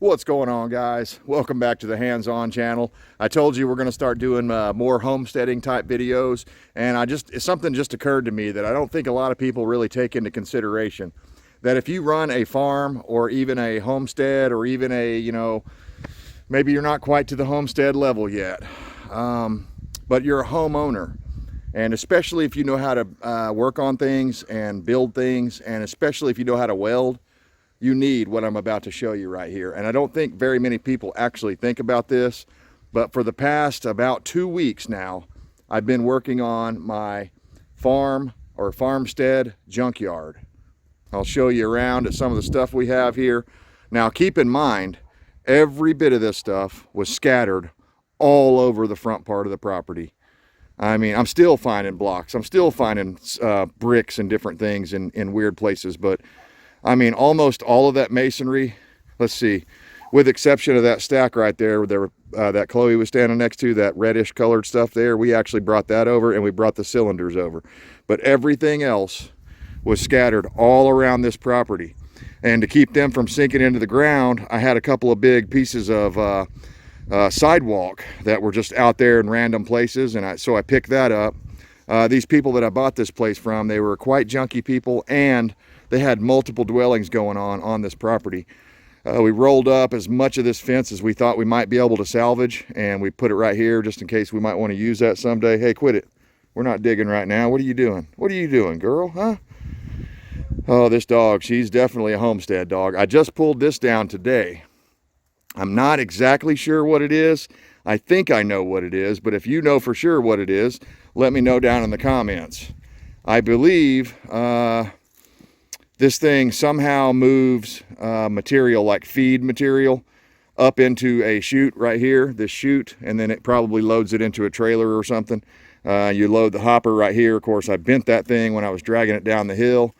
What's going on, guys? Welcome back to the Hands-On channel. I told you we're going to start doing more homesteading type videos, and something just occurred to me that I don't think a lot of people really take into consideration. That if you run a farm or even a homestead or even maybe you're not quite to the homestead level yet, but you're a homeowner, and especially if you know how to work on things and build things, and especially if you know how to weld, you need what I'm about to show you right here. And I don't think very many people actually think about this, but for the past about 2 weeks now, I've been working on my farm or farmstead junkyard. I'll show you around at some of the stuff we have here. Now keep in mind, every bit of this stuff was scattered all over the front part of the property. I mean, I'm still finding blocks. I'm still finding bricks and different things in weird places, but I mean, almost all of that masonry, let's see, with exception of that stack right there that Chloe was standing next to, that reddish colored stuff there, we actually brought that over, and we brought the cylinders over. But everything else was scattered all around this property. And to keep them from sinking into the ground, I had a couple of big pieces of sidewalk that were just out there in random places, and so I picked that up. These people that I bought this place from, they were quite junky people, and they had multiple dwellings going on this property. We rolled up as much of this fence as we thought we might be able to salvage, and we put it right here just in case we might want to use that someday. Hey, quit it. We're not digging right now. What are you doing? What are you doing, girl, huh? Oh, this dog, she's definitely a homestead dog. I just pulled this down today. I'm not exactly sure what it is. I think I know what it is, but if you know for sure what it is, let me know down in the comments. I believe this thing somehow moves material, like feed material, up into a chute right here, this chute, and then it probably loads it into a trailer or something. You load the hopper right here. Of course, I bent that thing when I was dragging it down the hill.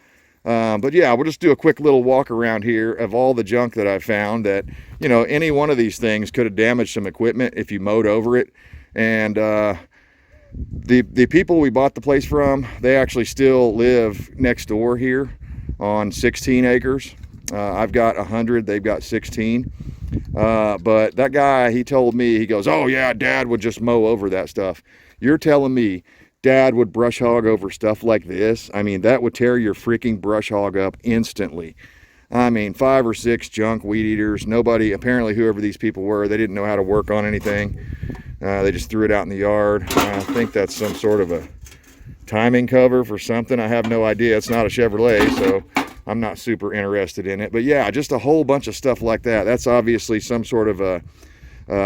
But yeah, we'll just do a quick little walk around here of all the junk that I found that, you know, any one of these things could have damaged some equipment if you mowed over it. And the people we bought the place from, they actually still live next door here on 16 acres. I've got 100, they've got 16. But that guy, he told me, he goes, oh yeah, Dad would just mow over that stuff. You're telling me Dad would brush hog over stuff like this? I mean, that would tear your freaking brush hog up instantly. I mean, 5 or 6 junk weed eaters. Nobody, apparently whoever these people were, they didn't know how to work on anything. They just threw it out in the yard. I think that's some sort of a timing cover for something. I have no idea. It's not a Chevrolet, so I'm not super interested in it. But yeah, just a whole bunch of stuff like that. That's obviously some sort of a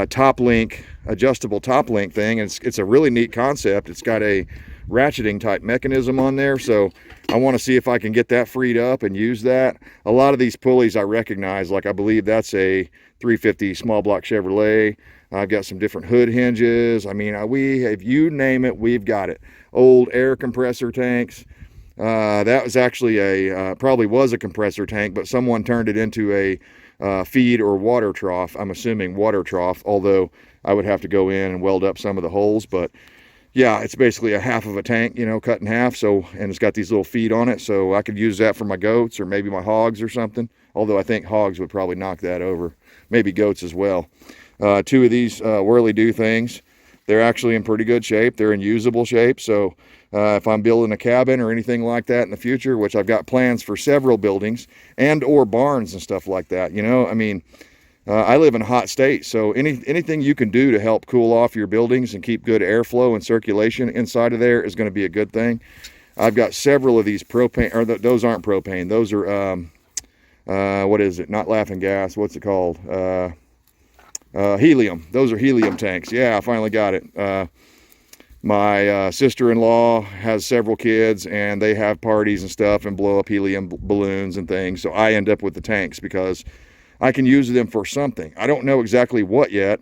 top link, adjustable top link thing. And it's a really neat concept. It's got a ratcheting type mechanism on there, so I want to see if I can get that freed up and use that. A lot of these pulleys I recognize, like I believe that's a 350 small block Chevrolet. I've got some different hood hinges. I mean, if you name it, we've got it. Old air compressor tanks. That was actually probably was a compressor tank, but someone turned it into a feed or water trough. I'm assuming water trough, although I would have to go in and weld up some of the holes. But yeah, it's basically a half of a tank, you know, cut in half. So, and it's got these little feet on it, so I could use that for my goats or maybe my hogs or something. Although I think hogs would probably knock that over. Maybe goats as well. 2 of these whirly-do things, they're actually in pretty good shape. They're in usable shape. So if I'm building a cabin or anything like that in the future, which I've got plans for several buildings and or barns and stuff like that, you know, I mean, I live in a hot state, so anything you can do to help cool off your buildings and keep good airflow and circulation inside of there is going to be a good thing. I've got several of these propane, or those aren't propane. Those are, what is it? Not laughing gas. What's it called? Helium. Those are helium tanks. Yeah, I finally got it. My sister-in-law has several kids, and they have parties and stuff and blow up helium balloons and things. So I end up with the tanks because I can use them for something. I don't know exactly what yet.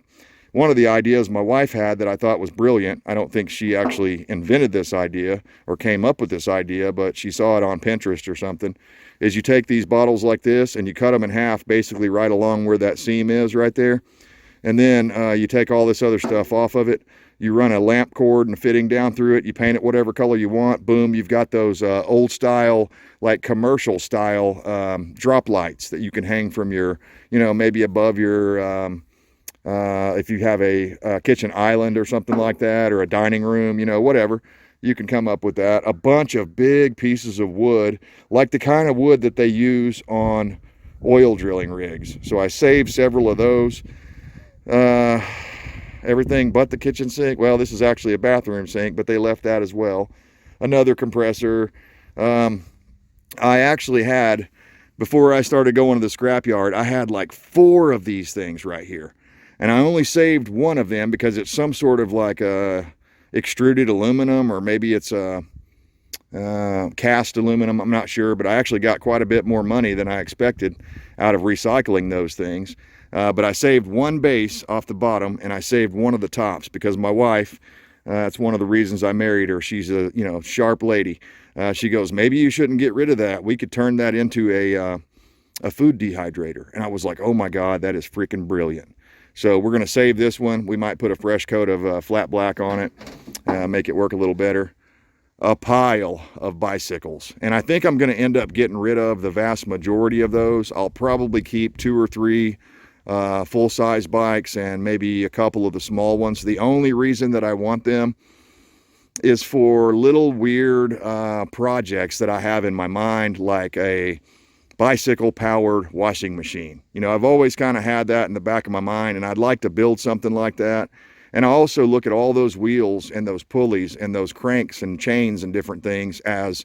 One of the ideas my wife had that I thought was brilliant, I don't think she actually invented this idea or came up with this idea, but she saw it on Pinterest or something, is you take these bottles like this and you cut them in half, basically right along where that seam is right there. And then you take all this other stuff off of it, You run a lamp cord and a fitting down through it. You paint it whatever color you want. Boom, you've got those old style, like commercial style drop lights that you can hang from your, maybe above your, if you have a kitchen island or something like that, or a dining room, whatever. You can come up with that. A bunch of big pieces of wood, like the kind of wood that they use on oil drilling rigs. So I saved several of those. Everything but the kitchen sink. Well, this is actually a bathroom sink, but they left that as well. Another compressor. I actually had, before I started going to the scrapyard, I had like 4 of these things right here. And I only saved one of them because it's some sort of like extruded aluminum, or maybe it's cast aluminum. I'm not sure, but I actually got quite a bit more money than I expected out of recycling those things. But I saved one base off the bottom, and I saved one of the tops because my wife, that's one of the reasons I married her. She's a, sharp lady. She goes, maybe you shouldn't get rid of that. We could turn that into a food dehydrator. And I was like, oh my God, that is freaking brilliant. So we're going to save this one. We might put a fresh coat of flat black on it, make it work a little better. A pile of bicycles. And I think I'm going to end up getting rid of the vast majority of those. I'll probably keep 2 or 3 full-size bikes and maybe a couple of the small ones. The only reason that I want them is for little weird projects that I have in my mind, like a bicycle powered washing machine. I've always kind of had that in the back of my mind, and I'd like to build something like that. And I also look at all those wheels and those pulleys and those cranks and chains and different things as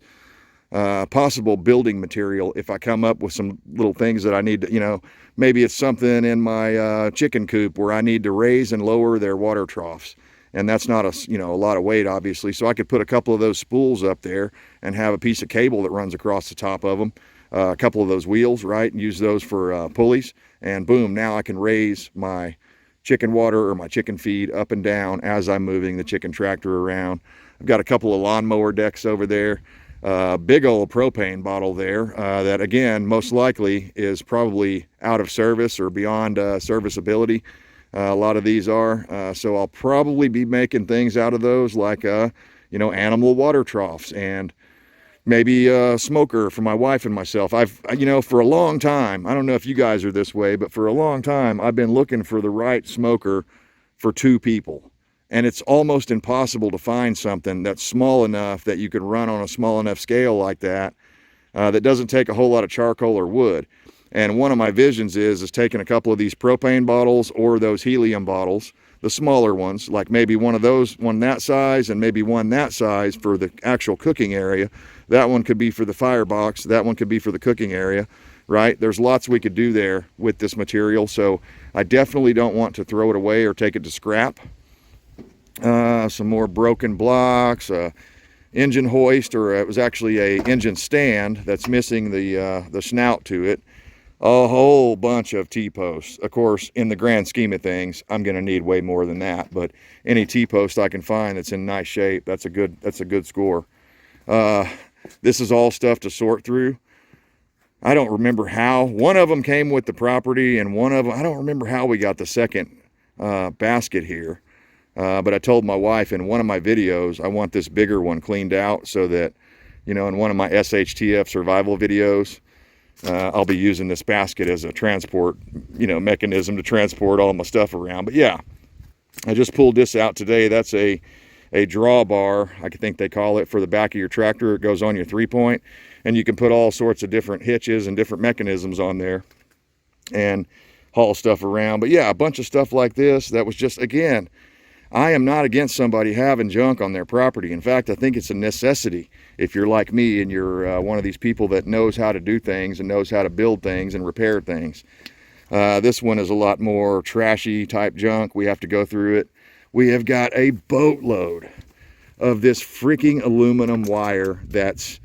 possible building material if I come up with some little things that I need to, maybe it's something in my chicken coop where I need to raise and lower their water troughs. And that's not a lot of weight, obviously. So I could put a couple of those spools up there and have a piece of cable that runs across the top of them, a couple of those wheels, right, and use those for pulleys. And boom, now I can raise my chicken water or my chicken feed up and down as I'm moving the chicken tractor around. I've got a couple of lawnmower decks over there. Big old propane bottle there that, again, most likely is probably out of service or beyond serviceability. A lot of these are. So I'll probably be making things out of those, like, animal water troughs, and maybe a smoker for my wife and myself. I've, for a long time, I don't know if you guys are this way, but for a long time, I've been looking for the right smoker for 2 people. And it's almost impossible to find something that's small enough that you can run on a small enough scale like that, that doesn't take a whole lot of charcoal or wood. And one of my visions is taking a couple of these propane bottles or those helium bottles, the smaller ones, like maybe one of those, one that size, and maybe one that size for the actual cooking area. That one could be for the firebox. That one could be for the cooking area, right? There's lots we could do there with this material. So I definitely don't want to throw it away or take it to scrap. Some more broken blocks, engine hoist, or it was actually a engine stand that's missing the snout to it. A whole bunch of T-posts. Of course, in the grand scheme of things, I'm going to need way more than that. But any T-post I can find that's in nice shape, that's a good score. This is all stuff to sort through. I don't remember how. One of them came with the property, and one of them, I don't remember how we got the second basket here. But I told my wife in one of my videos, I want this bigger one cleaned out so that, in one of my SHTF survival videos, I'll be using this basket as a transport, mechanism to transport all my stuff around. But yeah, I just pulled this out today. That's a drawbar, I think they call it, for the back of your tractor. It goes on your 3-point, and you can put all sorts of different hitches and different mechanisms on there and haul stuff around. But yeah, a bunch of stuff like this that was just, again, I am not against somebody having junk on their property. In fact, I think it's a necessity if you're like me and you're one of these people that knows how to do things and knows how to build things and repair things. This one is a lot more trashy type junk. We have to go through it. We have got a boatload of this freaking aluminum wire that's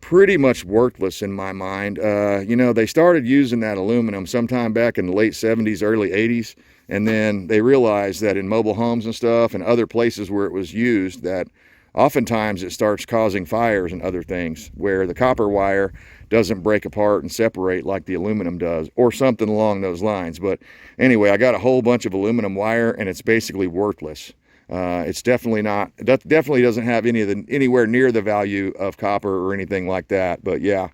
pretty much worthless in my mind. They started using that aluminum sometime back in the late 70s, early 80s. And then they realized that in mobile homes and stuff and other places where it was used, that oftentimes it starts causing fires and other things where the copper wire doesn't break apart and separate like the aluminum does, or something along those lines. But anyway, I got a whole bunch of aluminum wire, and it's basically worthless. It's definitely not, definitely doesn't have anywhere near the value of copper or anything like that. But yeah,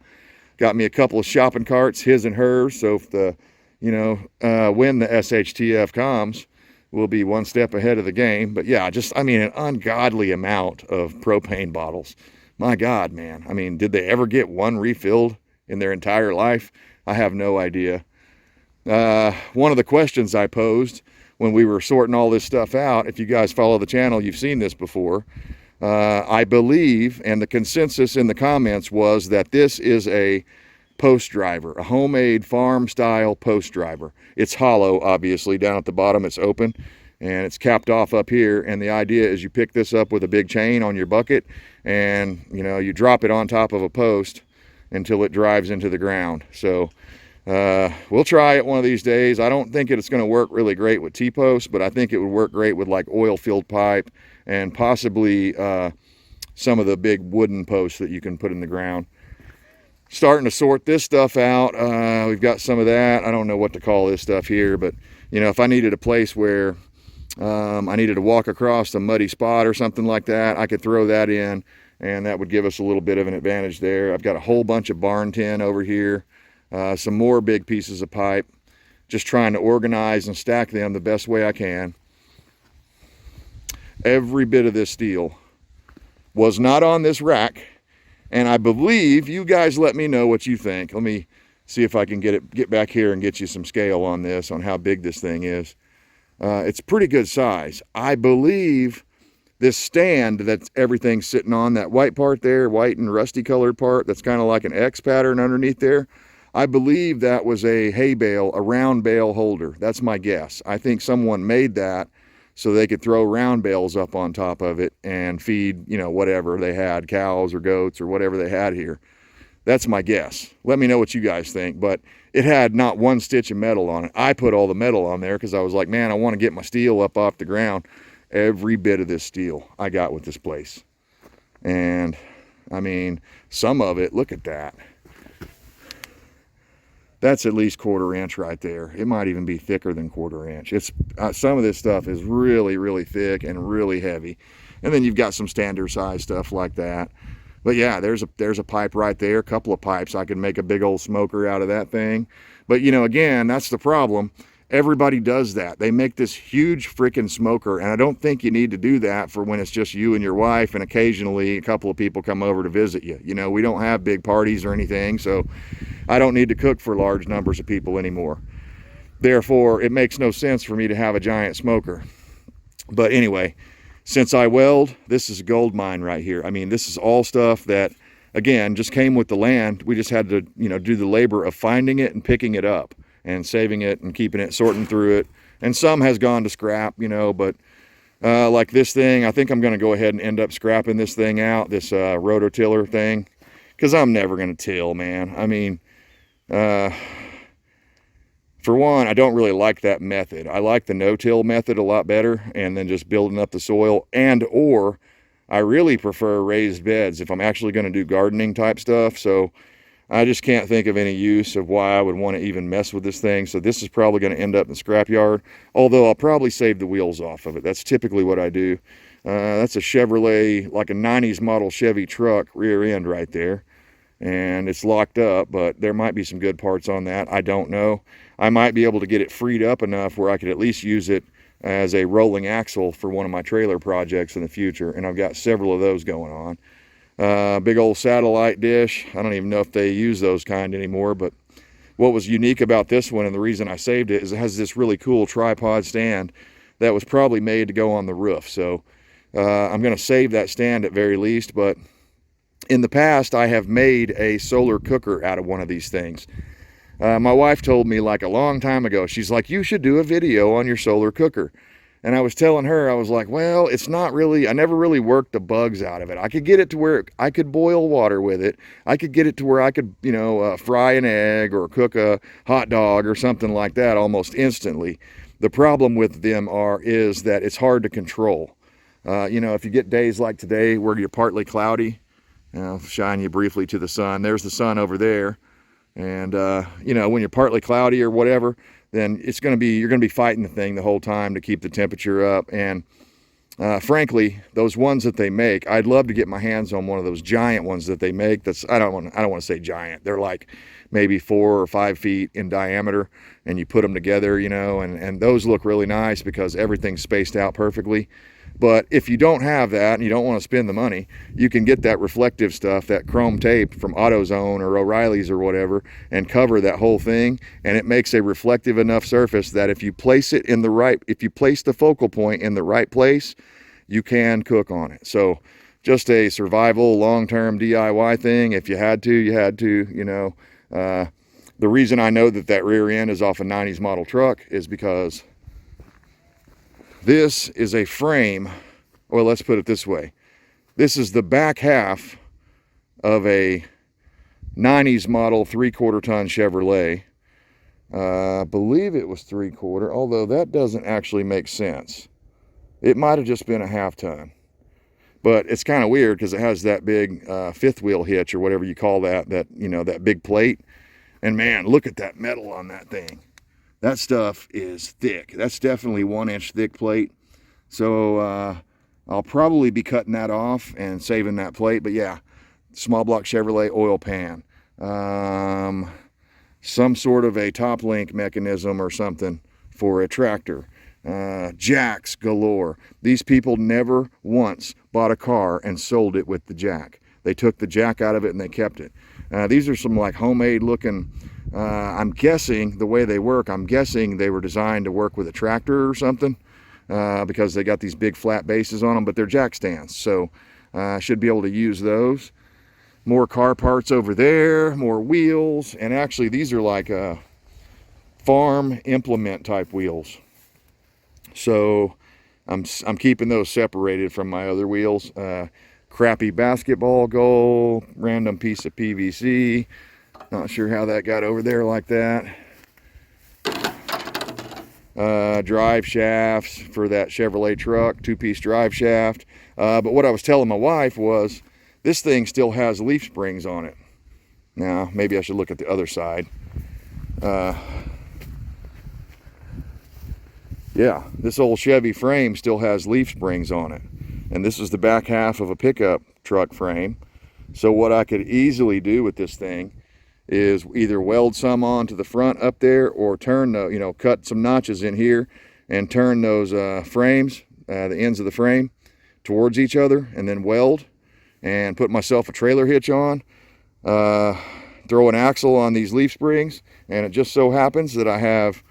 got me a couple of shopping carts, his and hers. So if when the SHTF comes, we'll be one step ahead of the game. But yeah, I mean, an ungodly amount of propane bottles. My God, man. I mean, did they ever get one refilled in their entire life? I have no idea. One of the questions I posed when we were sorting all this stuff out, if you guys follow the channel, you've seen this before. I believe, and the consensus in the comments was that this is a post driver, a homemade farm style post driver. It's hollow, obviously. Down at the bottom it's open and it's capped off up here, and the idea is you pick this up with a big chain on your bucket and you drop it on top of a post until it drives into the ground. So we'll try it one of these days. I don't think it's going to work really great with T-posts, but I think it would work great with like oil filled pipe and possibly some of the big wooden posts that you can put in the ground. Starting to sort this stuff out. We've got some of that. I don't know what to call this stuff here, but if I needed a place where I needed to walk across a muddy spot or something like that, I could throw that in, and that would give us a little bit of an advantage there. I've got a whole bunch of barn tin over here, some more big pieces of pipe, just trying to organize and stack them the best way I can. Every bit of this steel was not on this rack. And I believe, you guys let me know what you think. Let me see if I can get back here and get you some scale on this, on how big this thing is. It's pretty good size. I believe this stand that everything's sitting on, that white part there, white and rusty colored part, that's kind of like an X pattern underneath there. I believe that was a hay bale, a round bale holder. That's my guess. I think someone made that so they could throw round bales up on top of it and feed, whatever they had, cows or goats or whatever they had here. That's my guess. Let me know what you guys think. But it had not one stitch of metal on it. I put all the metal on there because I was like, man, I want to get my steel up off the ground. Every bit of this steel I got with this place. And I mean, some of it, look at that. That's at least 1/4 inch right there. It might even be thicker than 1/4 inch. It's some of this stuff is really, really thick and really heavy. And then you've got some standard size stuff like that. But yeah, there's a pipe right there, a couple of pipes. I could make a big old smoker out of that thing. But again, that's the problem. Everybody does that. They make this huge freaking smoker, and I don't think you need to do that for when it's just you and your wife and occasionally a couple of people come over to visit you. We don't have big parties or anything, so I don't need to cook for large numbers of people anymore. Therefore, it makes no sense for me to have a giant smoker. But anyway, since I weld, this is a gold mine right here. I mean, this is all stuff that, again, just came with the land. We just had to, do the labor of finding it and picking it up and saving it and keeping it, sorting through it. And some has gone to scrap, but like this thing, I think I'm going to go ahead and end up scrapping this thing out, this rototiller thing, because I'm never going to till, man. I mean, for one, I don't really like that method. I like the no-till method a lot better, and then just building up the soil, or I really prefer raised beds if I'm actually going to do gardening type stuff. So I just can't think of any use of why I would want to even mess with this thing. So this is probably going to end up in the scrapyard, although I'll probably save the wheels off of it. That's typically what I do. That's a Chevrolet, like a 90s model Chevy truck rear end right there. And it's locked up, but there might be some good parts on that. I don't know. I might be able to get it freed up enough where I could at least use it as a rolling axle for one of my trailer projects in the future. And I've got several of those going on. Big old satellite dish. I don't even know if they use those kind anymore, but what was unique about this one, and the reason I saved it, is it has this really cool tripod stand that was probably made to go on the roof. So I'm going to save that stand at very least. But in the past, I have made a solar cooker out of one of these things. My wife told me like a long time ago, she's like, you should do a video on your solar cooker. And I was telling her, I was like, well, it's not really, I never really worked the bugs out of it. I could get it to where I could boil water with it. I could get it to where I could, fry an egg or cook a hot dog or something like that almost instantly. The problem with them is that it's hard to control. If you get days like today where you're partly cloudy, I'll shine you briefly to the sun. There's the sun over there. And, when you're partly cloudy or whatever, then you're going to be fighting the thing the whole time to keep the temperature up. And Frankly, those ones that they make, I'd love to get my hands on one of those giant ones that they make. That's I don't want to say giant. They're like maybe 4 or 5 feet in diameter, and you put them together, you know, and those look really nice because everything's spaced out perfectly. But if you don't have that and you don't want to spend the money, you can get that reflective stuff, that chrome tape from AutoZone or O'Reilly's or whatever, and cover that whole thing. And it makes a reflective enough surface that if you place it in the right, if you place the focal point in the right place, you can cook on it. So just a survival, long-term DIY thing. If you had to, you had to, you know. The reason I know that that rear end is off a 90s model truck is because this is a frame, or let's put it this way. This is the back half of a 90s model 3/4 ton Chevrolet. I believe it was 3/4, although that doesn't actually make sense. It might have just been a 1/2 ton. But it's kind of weird because it has that big fifth wheel hitch or whatever you call that, you know, that big plate. And man, look at that metal on that thing. That stuff is thick. That's definitely 1-inch thick plate. So I'll probably be cutting that off and saving that plate. But yeah, small block Chevrolet oil pan. Some sort of a top link mechanism or something for a tractor. Jacks galore. These people never once bought a car and sold it with the jack. They took the jack out of it and they kept it. These are some like homemade looking, I'm guessing the way they work, I'm guessing they were designed to work with a tractor or something, because they got these big flat bases on them, but they're jack stands. So I should be able to use those. More car parts over there, more wheels. And actually these are like farm implement type wheels. So I'm keeping those separated from my other wheels. Crappy basketball goal, random piece of PVC. Not sure how that got over there like that. Drive shafts for that Chevrolet truck, 2-piece drive shaft. But what I was telling my wife was this thing still has leaf springs on it. Now, maybe I should look at the other side. Yeah, this old Chevy frame still has leaf springs on it. And this is the back half of a pickup truck frame. So what I could easily do with this thing is either weld some onto the front up there or turn the, you know, cut some notches in here and turn those frames, the ends of the frame towards each other, and then weld and put myself a trailer hitch on, throw an axle on these leaf springs, and it just so happens that I have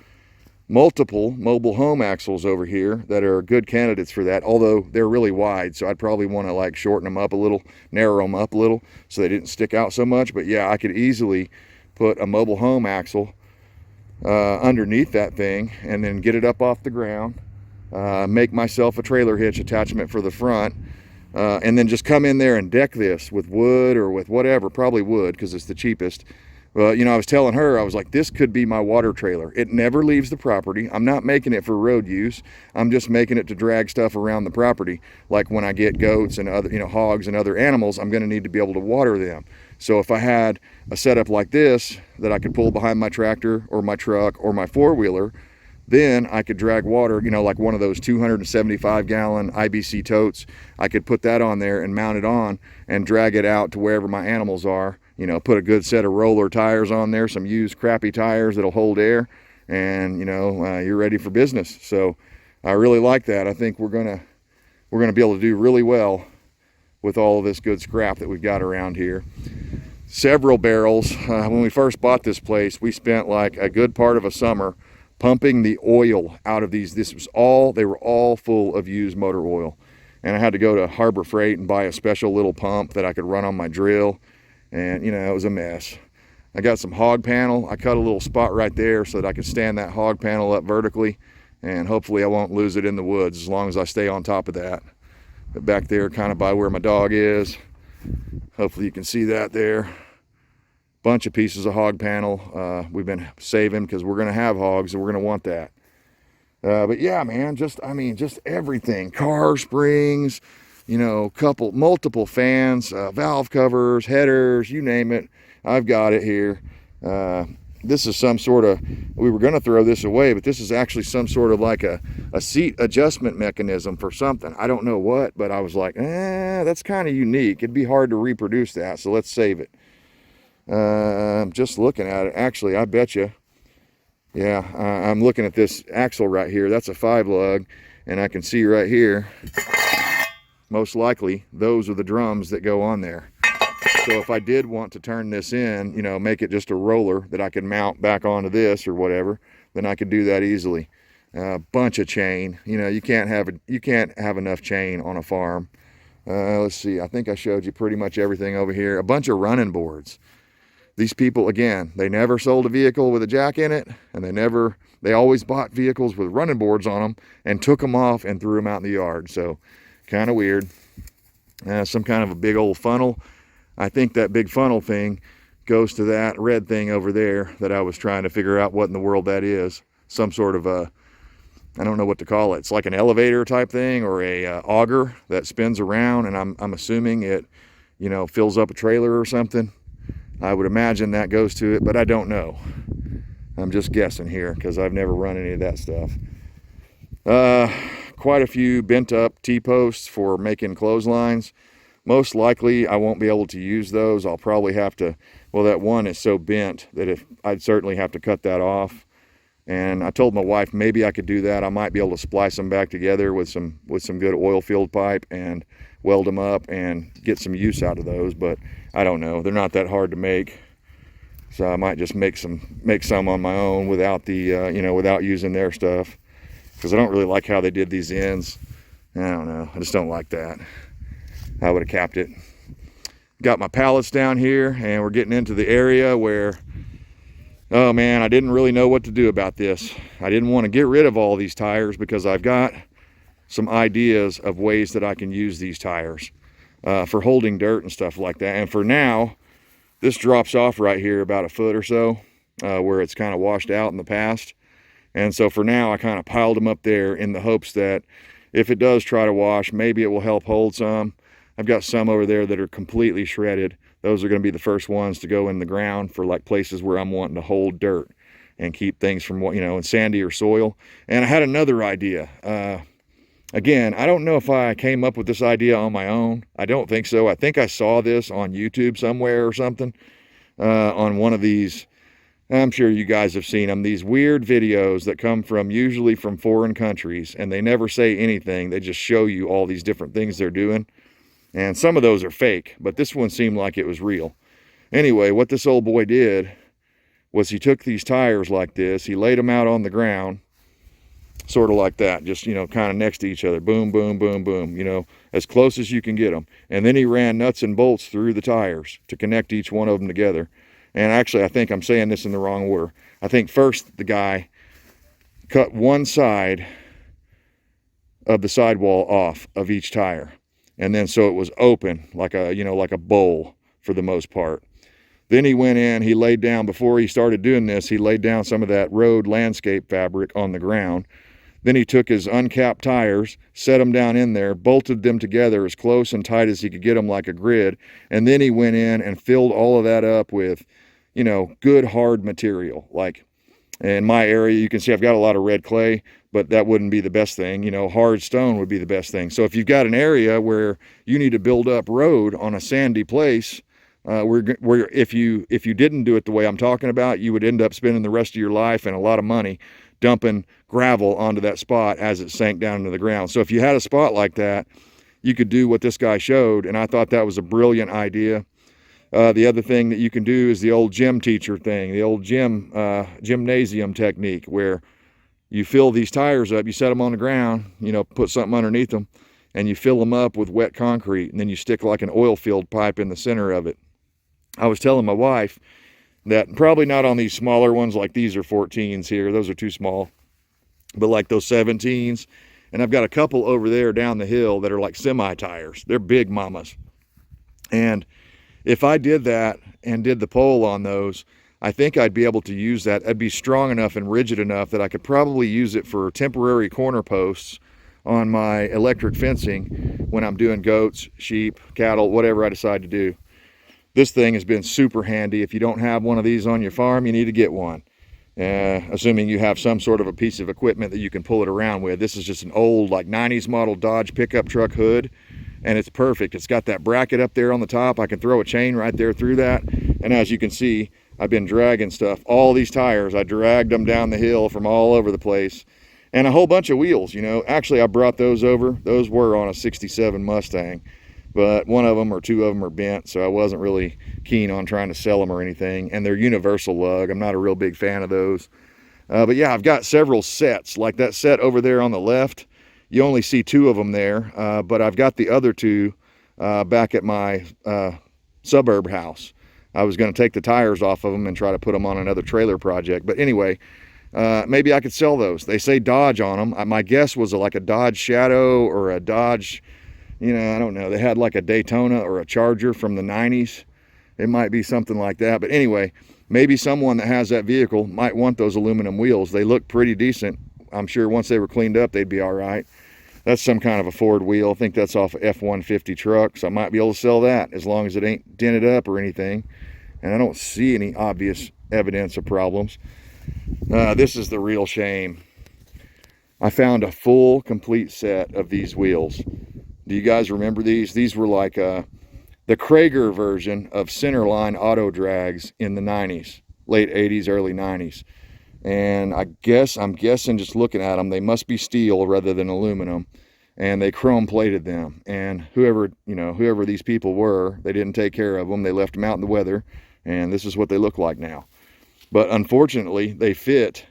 multiple mobile home axles over here that are good candidates for that, although they're really wide, so I'd probably want to like shorten them up a little, narrow them up a little so they didn't stick out so much. But yeah, I could easily put a mobile home axle underneath that thing and then get it up off the ground, make myself a trailer hitch attachment for the front, and then just come in there and deck this with wood or with whatever, probably wood because it's the cheapest. Well, you know, I was telling her, I was like, this could be my water trailer. It never leaves the property. I'm not making it for road use. I'm just making it to drag stuff around the property. Like when I get goats and other, you know, hogs and other animals, I'm going to need to be able to water them. So if I had a setup like this that I could pull behind my tractor or my truck or my four-wheeler, then I could drag water, you know, like one of those 275-gallon IBC totes. I could put that on there and mount it on and drag it out to wherever my animals are. You know, put a good set of roller tires on there, some used crappy tires that'll hold air, and you know, you're ready for business. So I really like that. I think we're gonna be able to do really well with all of this good scrap that we've got around here. Several barrels. When we first bought this place, we spent like a good part of a summer pumping the oil out of these. They were all full of used motor oil, and I had to go to Harbor Freight and buy a special little pump that I could run on my drill. And, you know, it was a mess. I got some hog panel. I cut a little spot right there so that I could stand that hog panel up vertically. And hopefully I won't lose it in the woods as long as I stay on top of that. But back there, kind of by where my dog is, hopefully you can see that there. Bunch of pieces of hog panel we've been saving because we're going to have hogs and we're going to want that. But yeah, man, just everything. Car springs, you know, multiple fans, valve covers, headers, you name it. I've got it here. this is some sort of, we were going to throw this away, but this is actually some sort of like a seat adjustment mechanism for something. I don't know what, but I was like, that's kind of unique. It'd be hard to reproduce that, so let's save it. Just looking at it, actually, I bet you, yeah, I'm looking at this axle right here. That's a 5-lug, and I can see right here, most likely, those are the drums that go on there. So if I did want to turn this in, you know, make it just a roller that I could mount back onto this or whatever, then I could do that easily. Bunch of chain, you know, you can't have enough chain on a farm. Let's see, I think I showed you pretty much everything over here. A bunch of running boards. These people, again, they never sold a vehicle with a jack in it, and they always bought vehicles with running boards on them and took them off and threw them out in the yard. So kind of weird. Some kind of a big old funnel. I think that big funnel thing goes to that red thing over there that I was trying to figure out what in the world that is. Some sort of a, I don't know what to call it. It's like an elevator type thing, or a auger that spins around, and I'm assuming it, you know, fills up a trailer or something. I would imagine that goes to it, but I don't know. I'm just guessing here because I've never run any of that stuff. Quite a few bent up T-posts for making clotheslines. Most likely I won't be able to use those. I'll probably have to, well, that one is so bent that I'd certainly have to cut that off. And I told my wife maybe I could do that. I might be able to splice them back together with some good oil filled pipe and weld them up and get some use out of those, but I don't know. They're not that hard to make. So I might just make some on my own without the you know, without using their stuff, because I don't really like how they did these ends. I don't know. I just don't like that. I would have capped it. Got my pallets down here, and we're getting into the area where, oh man, I didn't really know what to do about this. I didn't want to get rid of all these tires because I've got some ideas of ways that I can use these tires for holding dirt and stuff like that. And for now, this drops off right here about a foot or so, where it's kind of washed out in the past. And so for now, I kind of piled them up there in the hopes that if it does try to wash, maybe it will help hold some. I've got some over there that are completely shredded. Those are going to be the first ones to go in the ground for like places where I'm wanting to hold dirt and keep things from, you know, in sandier soil. And I had another idea. Again, I don't know if I came up with this idea on my own. I don't think so. I think I saw this on YouTube somewhere or something, on one of these, I'm sure you guys have seen them, these weird videos that come from, usually from foreign countries, and they never say anything. They just show you all these different things they're doing. And some of those are fake, but this one seemed like it was real. Anyway, what this old boy did was he took these tires like this, he laid them out on the ground, sort of like that, just, you know, kind of next to each other, boom, boom, boom, boom, you know, as close as you can get them. And then he ran nuts and bolts through the tires to connect each one of them together. And actually, I think I'm saying this in the wrong order. I think first the guy cut one side of the sidewall off of each tire. And then so it was open like a, you know, like a bowl for the most part. Then he went in, he laid down, before he started doing this, he laid down some of that road landscape fabric on the ground. Then he took his uncapped tires, set them down in there, bolted them together as close and tight as he could get them like a grid. And then he went in and filled all of that up with, you know, good hard material. Like in my area, you can see I've got a lot of red clay, but that wouldn't be the best thing. You know, hard stone would be the best thing. So if you've got an area where you need to build up road on a sandy place, where if you didn't do it the way I'm talking about, you would end up spending the rest of your life and a lot of money dumping gravel onto that spot as it sank down into the ground. So if you had a spot like that, you could do what this guy showed, and I thought that was a brilliant idea. The other thing that you can do is the old gym teacher thing, the old gymnasium technique, where you fill these tires up, you set them on the ground, you know, put something underneath them, and you fill them up with wet concrete, and then you stick like an oil-filled pipe in the center of it. I was telling my wife that probably not on these smaller ones, like these are 14s here, those are too small, but like those 17s, and I've got a couple over there down the hill that are like semi-tires. They're big mamas. And if I did that and did the pole on those, I think I'd be able to use that. I'd be strong enough and rigid enough that I could probably use it for temporary corner posts on my electric fencing when I'm doing goats, sheep, cattle, whatever I decide to do. this thing has been super handy. If you don't have one of these on your farm, you need to get one. Assuming you have some sort of a piece of equipment that you can pull it around with. This is just an old like 90s model Dodge pickup truck hood, and it's perfect. It's got that bracket up there on the top. I can throw a chain right there through that, and as you can see, I've been dragging stuff. All these tires, I dragged them down the hill from all over the place, and a whole bunch of wheels, you know. Actually, I brought those over. Those were on a 67 Mustang, but one of them or two of them are bent, so I wasn't really keen on trying to sell them or anything. And they're universal lug. I'm not a real big fan of those. But yeah, I've got several sets. Like that set over there on the left, you only see two of them there, but I've got the other two back at my suburb house. I was going to take the tires off of them and try to put them on another trailer project. But anyway, maybe I could sell those. They say Dodge on them. My guess was like a Dodge Shadow or a Dodge, you know, I don't know. They had like a Daytona or a Charger from the 90s. It might be something like that. But anyway, maybe someone that has that vehicle might want those aluminum wheels. They look pretty decent. I'm sure once they were cleaned up, they'd be all right. That's some kind of a Ford wheel. I think that's off an F-150 truck, so I might be able to sell that as long as it ain't dented up or anything. And I don't see any obvious evidence of problems. This is the real shame. I found a full, complete set of these wheels. Do you guys remember these? These were like the Krager version of centerline auto drags in the 90s, late 80s, early 90s. And I'm guessing just looking at them, they must be steel rather than aluminum, and they chrome plated them. And whoever these people were, they didn't take care of them. They left them out in the weather, and this is what they look like now. But unfortunately, they fit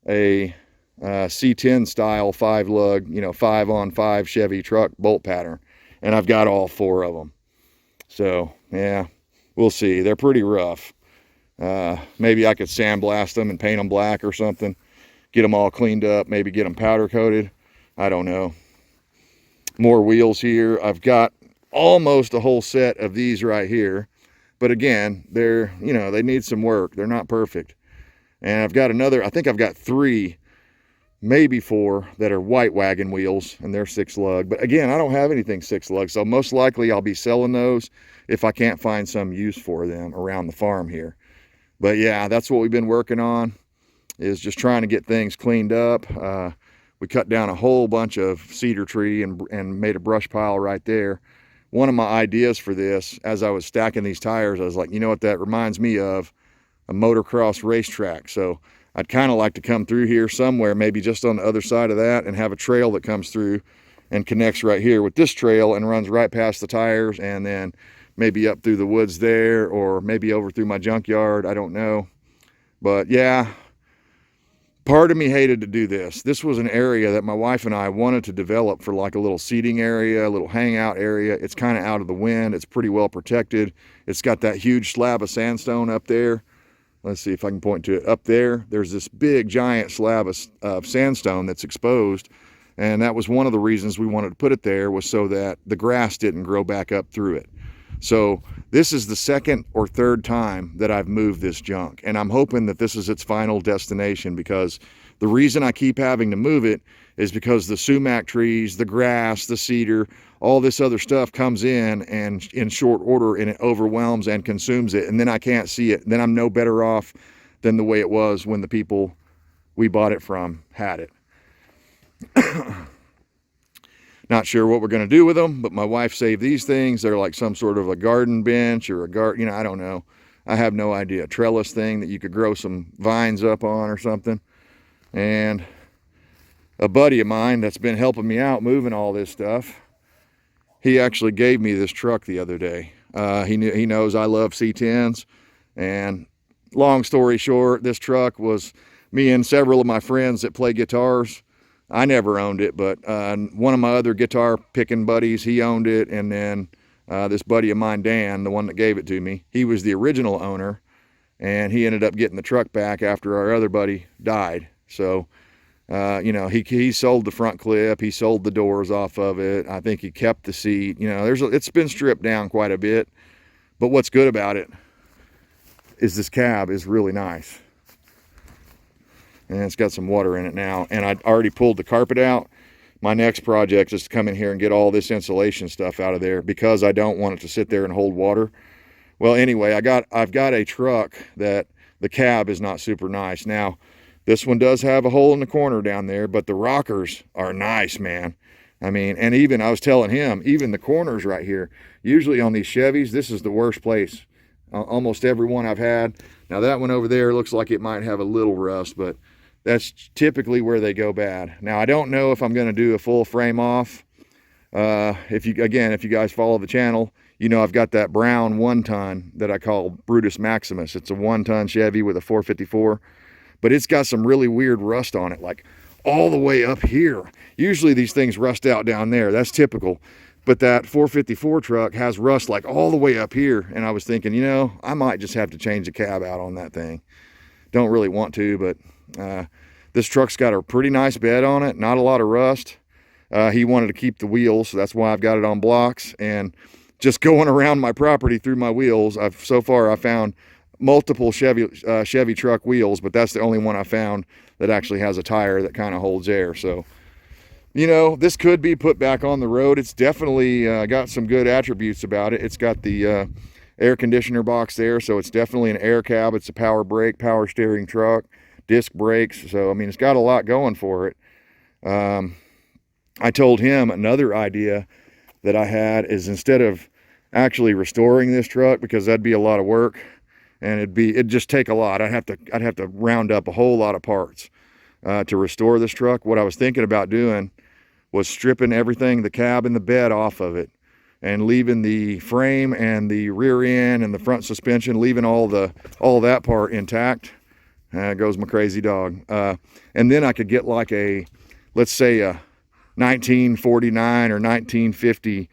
a C10 style 5-lug, 5-on-5 Chevy truck bolt pattern, and I've got all 4 of them. So yeah, we'll see. They're pretty rough. Maybe I could sandblast them and paint them black or something, get them all cleaned up, maybe get them powder coated. I don't know. More wheels here. I've got almost a whole set of these right here, but again, they're, they need some work. They're not perfect. And I've got another, I think I've got 3, maybe 4 that are white wagon wheels, and they're 6-lug. But again, I don't have anything 6-lug, so most likely I'll be selling those if I can't find some use for them around the farm here. But yeah, that's what we've been working on, is just trying to get things cleaned up. We cut down a whole bunch of cedar tree and made a brush pile right there. One of my ideas for this, as I was stacking these tires, I was like, you know what that reminds me of? A motocross racetrack. So I'd kind of like to come through here somewhere, maybe just on the other side of that, and have a trail that comes through and connects right here with this trail and runs right past the tires, and then maybe up through the woods there, or maybe over through my junkyard. I don't know. But yeah, part of me hated to do this. This was an area that my wife and I wanted to develop for like a little seating area, a little hangout area. It's kind of out of the wind. It's pretty well protected. It's got that huge slab of sandstone up there. Let's see if I can point to it. Up there, there's this big giant slab of sandstone that's exposed. And that was one of the reasons we wanted to put it there, was so that the grass didn't grow back up through it. So this is the 2nd or 3rd time that I've moved this junk, and I'm hoping that this is its final destination, because the reason I keep having to move it is because the sumac trees, the grass, the cedar, all this other stuff comes in and in short order, and it overwhelms and consumes it, and then I can't see it. Then I'm no better off than the way it was when the people we bought it from had it. Not sure what we're going to do with them, but my wife saved these things. They're like some sort of a garden bench or a garden, I don't know. I have no idea. A trellis thing that you could grow some vines up on or something. And a buddy of mine that's been helping me out moving all this stuff, he actually gave me this truck the other day. He knows I love C10s. And long story short, this truck was me and several of my friends that play guitars. I never owned it, but one of my other guitar picking buddies, he owned it. And then this buddy of mine, Dan, the one that gave it to me, he was the original owner, and he ended up getting the truck back after our other buddy died. So, he sold the front clip, he sold the doors off of it. I think he kept the seat. It's been stripped down quite a bit, but what's good about it is this cab is really nice. And it's got some water in it now. And I'd already pulled the carpet out. My next project is to come in here and get all this insulation stuff out of there, because I don't want it to sit there and hold water. Well, anyway, I've got a truck that the cab is not super nice. Now, this one does have a hole in the corner down there, but the rockers are nice, man. I mean, and even I was telling him, even the corners right here, usually on these Chevys, this is the worst place. Almost every one I've had. Now that one over there looks like it might have a little rust, but that's typically where they go bad. Now I don't know if I'm going to do a full frame off. If you guys follow the channel, you know I've got that brown 1-ton that I call Brutus Maximus. It's a 1-ton Chevy with a 454, but it's got some really weird rust on it, like all the way up here. Usually these things rust out down there. That's typical. But that 454 truck has rust like all the way up here. And I was thinking, you know, I might just have to change the cab out on that thing. Don't really want to, but this truck's got a pretty nice bed on it. Not a lot of rust. He wanted to keep the wheels, so that's why I've got it on blocks. And just going around my property through my wheels, so far I found multiple Chevy truck wheels, but that's the only one I found that actually has a tire that kind of holds air. So, you know, this could be put back on the road. It's definitely got some good attributes about it. It's got the air conditioner box there, so it's definitely an air cab. It's a power brake, power steering truck, disc brakes. So, I mean, it's got a lot going for it. I told him another idea that I had is, instead of actually restoring this truck, because that'd be a lot of work, and it'd just take a lot. I'd have to round up a whole lot of parts to restore this truck. What I was thinking about doing was stripping everything, the cab and the bed, off of it, and leaving the frame and the rear end and the front suspension, leaving all that part intact. Goes my crazy dog. And then I could get like let's say a 1949 or 1950,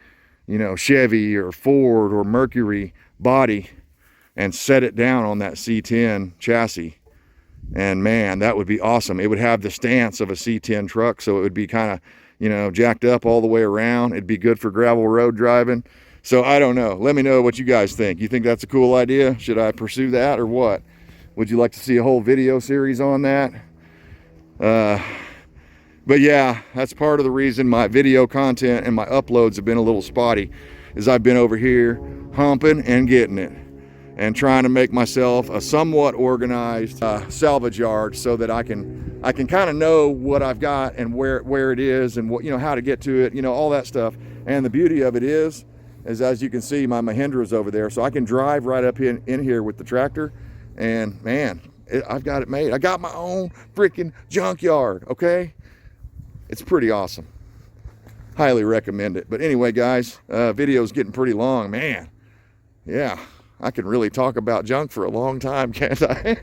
you know, Chevy or Ford or Mercury body, and set it down on that C10 chassis. And man, that would be awesome. It would have the stance of a C10 truck, so it would be kind of, you know, jacked up all the way around. It'd be good for gravel road driving. So I don't know. Let me know what you guys think. You think that's a cool idea? Should I pursue that or what? Would you like to see a whole video series on that? But yeah, that's part of the reason my video content and my uploads have been a little spotty, is I've been over here humping and getting it, and trying to make myself a somewhat organized salvage yard, so that I can kind of know what I've got and where it is, and what, you know, how to get to it, you know, all that stuff. And the beauty of it is as you can see, my Mahindra's over there, so I can drive right up in here with the tractor, and man, I've got it made. I got my own freaking junkyard, okay? It's pretty awesome. Highly recommend it. But anyway, guys, video's getting pretty long, man. Yeah. I can really talk about junk for a long time, can't I?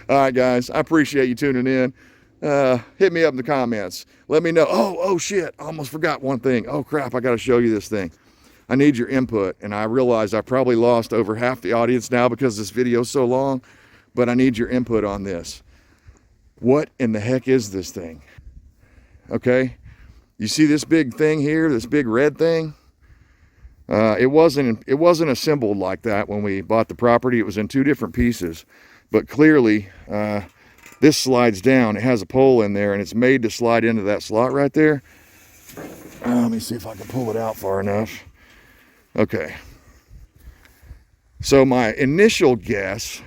All right, guys, I appreciate you tuning in. Hit me up in the comments. Let me know. Oh shit, I almost forgot one thing. Oh crap, I got to show you this thing. I need your input, and I realize I probably lost over half the audience now because this video is so long, but I need your input on this. What in the heck is this thing? Okay, you see this big thing here, this big red thing? It wasn't assembled like that when we bought the property. It was in two different pieces, but clearly this slides down. It has a pole in there, and it's made to slide into that slot right there. Let me see if I can pull it out far enough. Okay. So my initial guess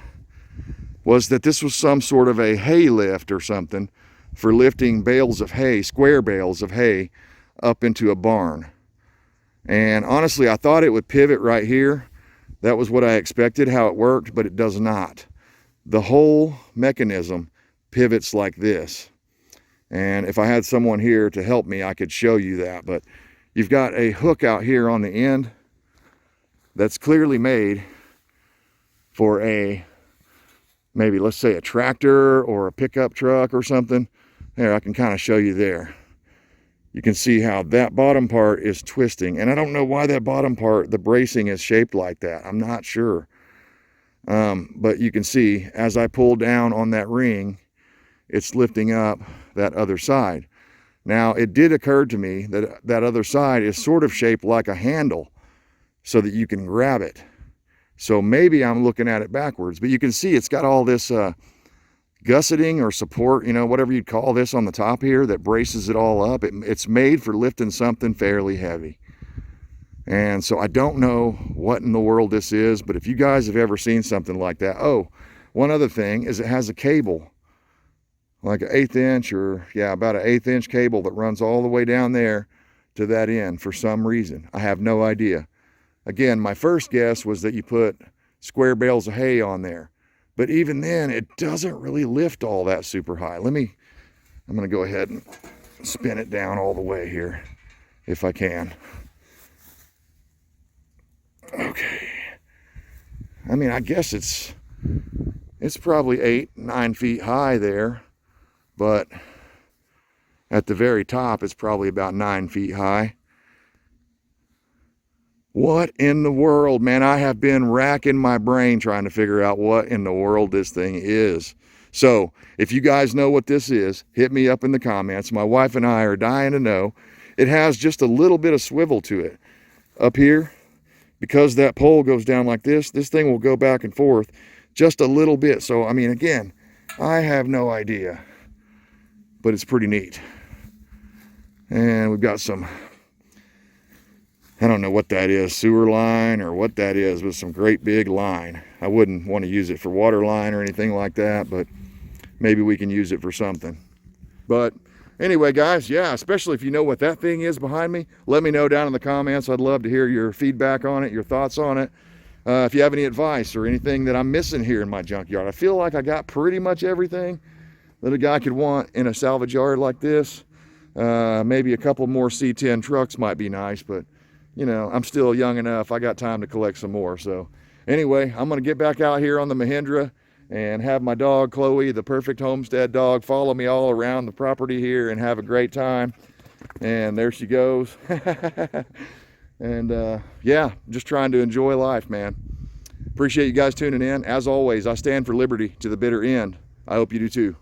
was that this was some sort of a hay lift or something for lifting bales of hay, square bales of hay, up into a barn. And honestly, I thought it would pivot right here. That was what I expected, how it worked, but it does not. The whole mechanism pivots like this. And if I had someone here to help me, I could show you that. But you've got a hook out here on the end that's clearly made for maybe let's say a tractor or a pickup truck or something. There, I can kind of show you there. You can see how that bottom part is twisting. And I don't know why that bottom part, the bracing, is shaped like that. I'm not sure. But you can see as I pull down on that ring, it's lifting up that other side. Now, it did occur to me that that other side is sort of shaped like a handle so that you can grab it. So maybe I'm looking at it backwards, but you can see it's got all this gusseting or support, you know, whatever you'd call this on the top here that braces it all up. It's made for lifting something fairly heavy. And so I don't know what in the world this is, but if you guys have ever seen something like that. Oh, one other thing is it has a cable, like an 1/8 inch, or yeah, about an 1/8 inch cable that runs all the way down there to that end for some reason. I have no idea. Again, my first guess was that you put square bales of hay on there, but even then it doesn't really lift all that super high. I'm gonna go ahead and spin it down all the way here if I can. Okay. I mean, I guess it's probably 8-9 feet high there, but at the very top it's probably about 9 feet high. What in the world, man? I have been racking my brain trying to figure out what in the world this thing is. So if you guys know what this is, hit me up in the comments. My wife and I are dying to know. It has just a little bit of swivel to it up here. Because that pole goes down like this thing will go back and forth just a little bit. So, I mean, again, I have no idea, but it's pretty neat. And we've got some, I don't know what that is, sewer line or what that is, but some great big line. I wouldn't want to use it for water line or anything like that, but maybe we can use it for something. But anyway, guys, yeah, especially if you know what that thing is behind me, let me know down in the comments. I'd love to hear your feedback on it, your thoughts on it. If you have any advice or anything that I'm missing here in my junkyard. I feel like I got pretty much everything that a guy could want in a salvage yard like this. Maybe a couple more C10 trucks might be nice, but you know, I'm still young enough. I got time to collect some more. So anyway, I'm gonna get back out here on the Mahindra and have my dog Chloe, the perfect homestead dog, follow me all around the property here and have a great time. And there she goes. And yeah, just trying to enjoy life, man. Appreciate you guys tuning in. As always, I stand for liberty to the bitter end. I hope you do too.